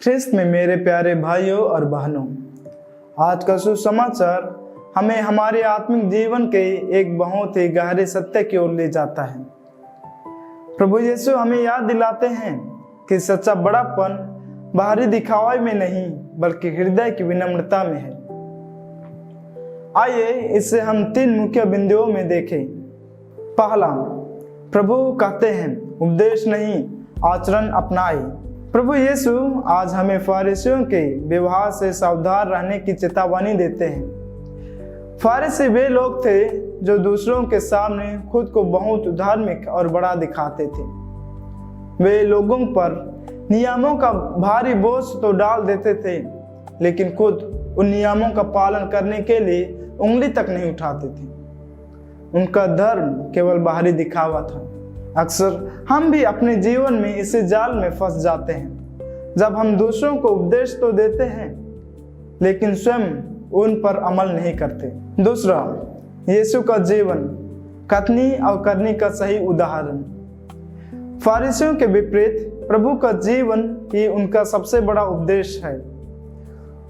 ख्रिस्त में मेरे प्यारे भाइयों और बहनों, आज का सुसमाचार हमें हमारे आत्मिक जीवन के एक बहुत ही गहरे सत्य की ओर ले जाता है। प्रभु यीशु हमें याद दिलाते हैं कि सच्चा बड़ापन बाहरी दिखावे में नहीं बल्कि हृदय की विनम्रता में है। आइए इसे हम 3 मुख्य बिंदुओं में देखें। पहला, प्रभु कहते हैं उपदेश नहीं आचरण अपनाए। प्रभु यीशु आज हमें फारिसियों के व्यवहार से सावधान रहने की चेतावनी देते हैं। फारिसी वे लोग थे जो दूसरों के सामने खुद को बहुत धार्मिक और बड़ा दिखाते थे। वे लोगों पर नियमों का भारी बोझ तो डाल देते थे, लेकिन खुद उन नियमों का पालन करने के लिए उंगली तक नहीं उठाते थे। उनका धर्म केवल बाहरी दिखावा था। अक्सर हम भी अपने जीवन में इसी जाल में फंस जाते हैं, जब हम दूसरों को उपदेश तो देते हैं लेकिन स्वयं उन पर अमल नहीं करते। दूसरा, यीशु का जीवन कथनी और करनी का सही उदाहरण। फारिसियों के विपरीत प्रभु का जीवन ही उनका सबसे बड़ा उपदेश है।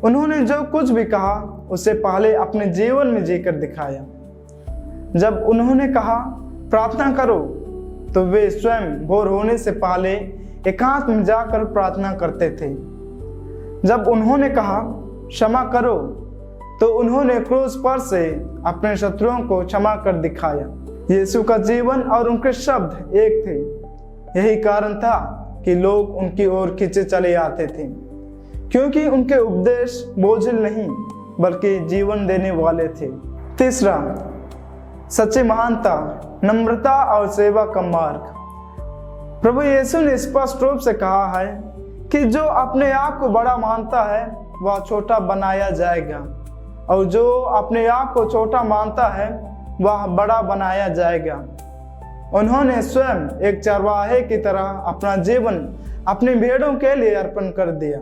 उन्होंने जो कुछ भी कहा उसे पहले अपने जीवन में जीकर दिखाया। जब उन्होंने कहा प्रार्थना करो, तो वे स्वयं भोर होने से पहले एकांत में जाकर प्रार्थना करते थे। जब उन्होंने कहा क्षमा करो, तो उन्होंने क्रूस पर से अपने शत्रुओं को क्षमा कर दिखाया। यीशु का जीवन और उनके शब्द एक थे। यही कारण था कि लोग उनकी ओर खींचे चले आते थे, क्योंकि उनके उपदेश बोझिल नहीं बल्कि जीवन देने वाले थे। तीसरा, सच्ची महानता, नम्रता और सेवा का मार्ग। प्रभु यीशु ने स्पष्ट रूप से कहा है कि जो अपने आप को बड़ा मानता है वह छोटा बनाया जाएगा, और जो अपने आप को छोटा मानता है वह बड़ा बनाया जाएगा। उन्होंने स्वयं एक चरवाहे की तरह अपना जीवन अपनी भेड़ों के लिए अर्पण कर दिया।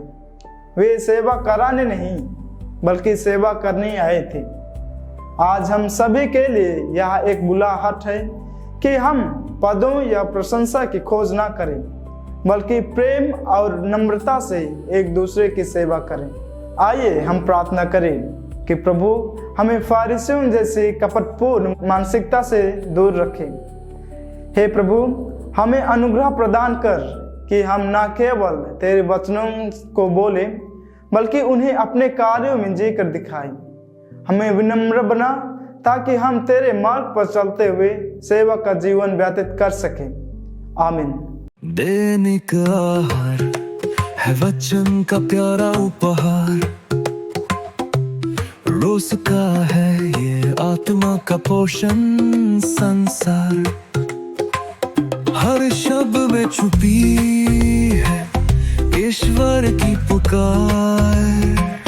वे सेवा कराने नहीं बल्कि सेवा करने आए थे। आज हम सभी के लिए यह एक बुलाहट है कि हम पदों या प्रशंसा की खोज ना करें, बल्कि प्रेम और नम्रता से एक दूसरे की सेवा करें। आइए हम प्रार्थना करें कि प्रभु हमें फारिसियों जैसी कपटपूर्ण मानसिकता से दूर रखें। हे प्रभु, हमें अनुग्रह प्रदान कर कि हम न केवल तेरे वचनों को बोलें बल्कि उन्हें अपने कार्यों में जीकर दिखाएं। हमें विनम्र बना ताकि हम तेरे मार्ग पर चलते हुए सेवा का जीवन व्यतीत कर सकें। आमीन। दैनिक आहार है वचन का प्यारा उपहार, रोज का है ये आत्मा का पोषण संसार। हर शब्द में छुपी है ईश्वर की पुकार।